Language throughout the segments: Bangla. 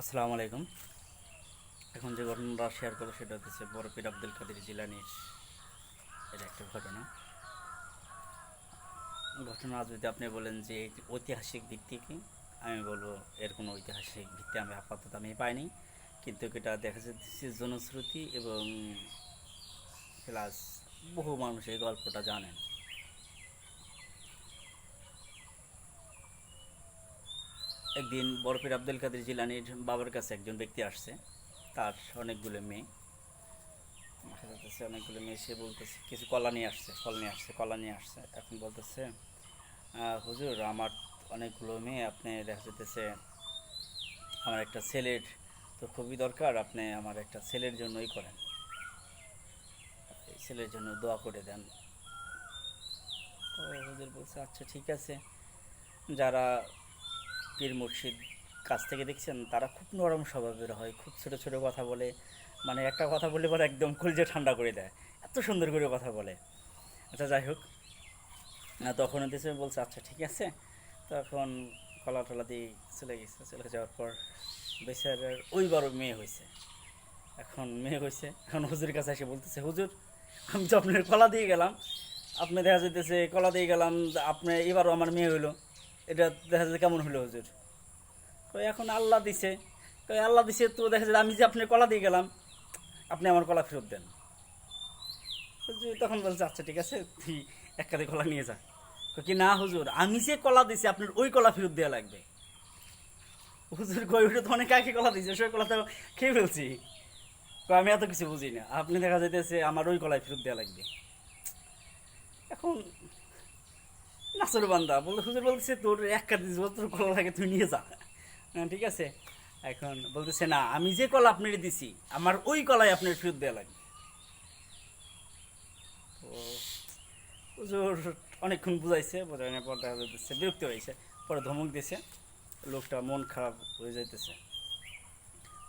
আসসালামু আলাইকুম। এখন যে ঘটনাটা শেয়ার করবো সেটা হচ্ছে বড় পীর আব্দুল কাদের জিলানির এর একটা ঘটনা। ঘটনা যদি আপনি বলেন যে ঐতিহাসিক দিক থেকে, আমি বলবো এর কোনো ঐতিহাসিক ভিত্তি আমি আপাতত পাইনি, কিন্তু এটা দেখা যাচ্ছে জনশ্রুতি এবং প্লাস বহু মানুষ এই গল্পটা জানেন। একদিন বড় পীর আব্দুল কাদের জিলানির বাবার কাছে একজন ব্যক্তি আসছে, তার অনেকগুলো মেয়ে। দেখা যাচ্ছে অনেকগুলো মেয়ে, সে বলতেছে কিছু কলা নিয়ে আসছে, ফল নিয়ে আসছে, কলা নিয়ে আসছে। এখন বলতেছে, হুজুর আমার অনেকগুলো মেয়ে, আপনি দেখা যেতেছে আমার একটা ছেলের তো খুবই দরকার, আপনি আমার একটা ছেলের জন্যই করেন, এই ছেলের জন্য দোয়া করে দেন। তো হুজুর বলছে আচ্ছা ঠিক আছে। যারা পীর মুর্শিদ কাছ থেকে দেখছেন তারা খুব নরম স্বভাবের হয়, খুব ছোট ছোট কথা বলে, মানে একটা কথা বলে পরে একদম কলিজা ঠান্ডা করে দেয়, এত সুন্দর করে কথা বলে। আচ্ছা যাই হোক, তখন হতেছে বলছে আচ্ছা ঠিক আছে। তখন কলা টলা দিয়ে চলে গেছে, চলে যাওয়ার পর বেচারার ওইবারও মেয়ে হয়েছে। এখন মেয়ে হয়েছে, এখন হুজুরের কাছে এসে বলতেছে হুজুর আমি তো আপনার কলা দিয়ে গেলাম, আপনি দেখা যেতেছে কলা দিয়ে গেলাম, আপনি এবারও আমার মেয়ে হইলো, এটা দেখা যাচ্ছে কেমন হলো হুজুর? তো এখন আল্লাহ দিছে, তো আল্লাহ দিছে, তো দেখা যায় আমি যে আপনার কলা দিয়ে গেলাম, আপনি আমার কলা ফেরত দেন। হুজুর তখন বলছে আচ্ছা ঠিক আছে, তুই এক কাঁধে কলা নিয়ে যা। কি না হুজুর, আমি যে কলা দিছি আপনার ওই কলা ফেরত দেওয়া লাগবে। হুজুর কই ওটা তো অনেক আগে কলা দিছে, সেই কলা তো খেয়ে ফেলছি। আমি এত কিছু বুঝি না, আপনি দেখা যাইতেছে আমার ওই কলাই ফেরত দেওয়া লাগবে। এখন নাসর বান্দা বলতে হুজুর বলতেছে তোর এক কাঁধে তোর কলা লাগে তুই নিয়ে যা। ঠিক আছে। এখন বলতেছে না, আমি যে কলা আপনার দিছি আমার ওই কলাই আপনার ফেরত দেওয়া লাগবে। তো হুজুর অনেকক্ষণ বুঝাইছে, বোঝানোর পর দেখা যাচ্ছে বিরক্তি হয়েছে, পরে ধমক দিয়েছে। লোকটা মন খারাপ হয়ে যাইতেছে,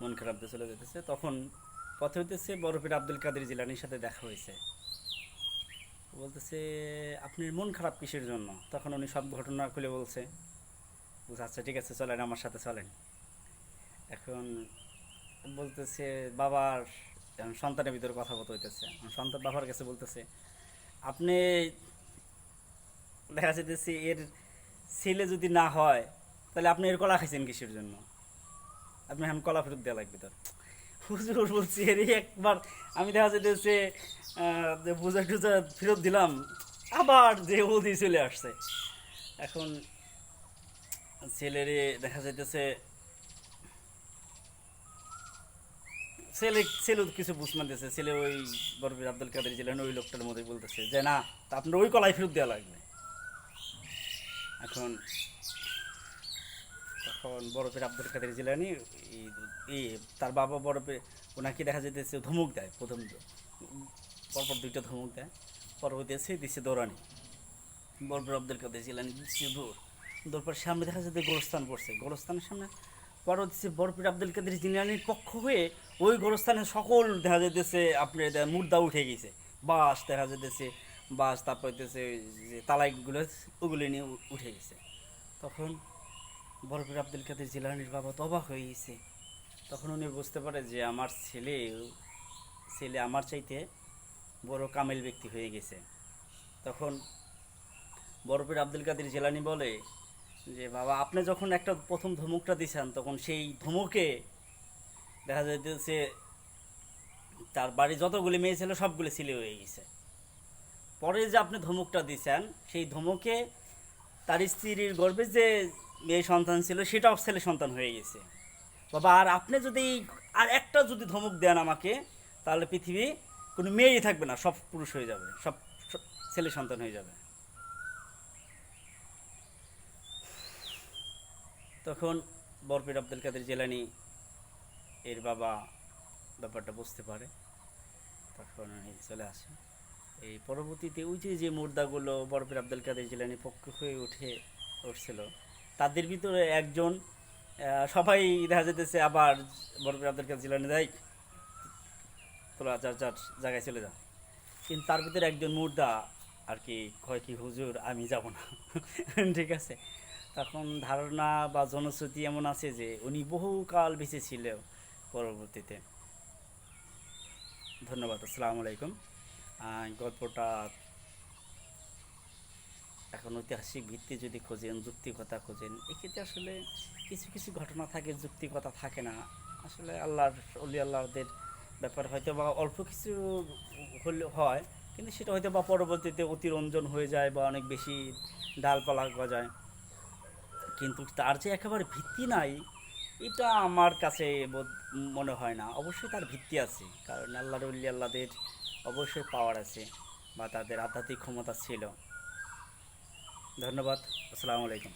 মন খারাপ দিয়ে চলে যেতেছে। তখন পথে হইতেছে বড় পীর আব্দুল কাদের জিলানির সাথে দেখা হয়েছে। বলতেছে আপনার মন খারাপ কিসের জন্য? তখন উনি সব ঘটনা খুলে বলছে। বলছে আচ্ছা ঠিক আছে চলেন আমার সাথে চলেন। এখন বলতেছে বাবার, এখন সন্তানের ভিতরে কথা বলতে হইতেছে, সন্তান বাবার কাছে বলতেছে আপনি দেখা যেতেছে এর ছেলে যদি না হয় তাহলে আপনি এর কলা খাইছেন কিসের জন্য? আপনি এখন কলা ফেরত দেওয়া লাগবে তোর। হুজুর বলছি এর একবার আমি দেখা যেতেছে বোঝা টুজা ফেরত দিলাম, আবার যে ওদি চলে আসছে। এখন ছেলেরে দেখা যাইতেছে ছেলে ছেলে কিছু বুঝমান দিয়েছে, ছেলে ওই বরফির আব্দুল কাদের জিলানি ওই লোকটার মধ্যে বলতেছে যে না, তা আপনার ওই কলাই ফেরত দেওয়া লাগবে। এখন তখন বরফের আব্দুল কাদের জিলানি এই তার বাবা বরফে ওনাকে দেখা যেতেছে ধমক দেয়, প্রথম পরপর দুইটা ধমক দেয়, পরবর্তী এসে দিচ্ছে দৌড়ানি। বরফের আব্দুল কাদের জিলানি দিচ্ছে দৌড়, দৌড় পর সামনে দেখা যাচ্ছে গোরস্থান পড়ছে, গোরস্থানের সামনে পরবর্তী বরফের আব্দুল কাদের জিলানির পক্ষ হয়ে ওই গোরস্থানের সকল দেখা যেতেছে আপনার মুর্দা উঠে গেছে, বাঁশ দেখা যেতেছে, বাঁশ তারপর হইতেছে যে তালাইগুলো ওগুলো নিয়ে উঠে গেছে। তখন বরফির আব্দুল কাদের জিলানির বাবা তো অবাক হয়ে গেছে। তখন উনি বুঝতে পারে যে আমার ছেলে ছেলে আমার চাইতে বড় কামেল ব্যক্তি হয়ে গেছে। তখন বরফির আব্দুল কাদের জিলানি বলে যে বাবা আপনি যখন একটা প্রথম ধমকটা দিছেন তখন সেই ধমকে দেখা যাইতেছে তার বাড়ি যতগুলি মেয়ে ছিল সবগুলি ছেলে হয়ে গেছে। পরে যে আপনি ধমকটা দিছেন সেই ধমকে তার স্ত্রীর গর্ভে যে মেয়ে সন্তান ছিল সেটাও ছেলে সন্তান হয়ে গেছে। বাবা আর আপনি যদি আর একটা যদি ধমক দেন আমাকে, তাহলে পৃথিবী কোনো মেয়েই থাকবে না, সব পুরুষ হয়ে যাবে, সব ছেলে সন্তান হয়ে যাবে। তখন বরফির আব্দুল কাদের জেলানি এর বাবা ব্যাপারটা বুঝতে পারে, তখন চলে আসে। এই পরবর্তীতে ওই যে যে মুর্দাগুলো বরফির আব্দুল কাদের জেলানির পক্ষ হয়ে উঠছিল, তাদের ভিতরে একজন সবাই দেখা যেতেছে আবার বরফির আব্দুল কাদের জেলানি দেয় তোরা যার যার জায়গায় চলে যা। কিন্তু তার ভিতরে একজন মুর্দা আর কি কয় কি হুজুর আমি যাব না। ঠিক আছে। এখন ধারণা বা জনশ্রুতি এমন আছে যে উনি বহুকাল বেঁচে ছিল পরবর্তীতে। ধন্যবাদ, আসসালামু আলাইকুম। গল্পটা এখন ঐতিহাসিক ভিত্তি যদি খোঁজেন, যুক্তিকতা খোঁজেন, এক্ষেত্রে আসলে কিছু কিছু ঘটনা থাকে, যুক্তিকতা থাকে না। আসলে আল্লাহর অলি আল্লাহদের ব্যাপার হয়তো বা অল্প কিছু হলে হয়, কিন্তু সেটা হয়তো বা পরবর্তীতে অতিরঞ্জন হয়ে যায় বা অনেক বেশি ডালপালা গজায়। কিন্তু তার যে একেবারে ভিত্তি নাই, এটা আমার কাছে মনে হয় না। অবশ্যই তার ভিত্তি আছে, কারণ আল্লাহর অলি আল্লাহদের অবশ্যই পাওয়ার আছে বা তাদের আধ্যাত্মিক ক্ষমতা ছিল। ধন্যবাদ, আসসালামু আলাইকুম।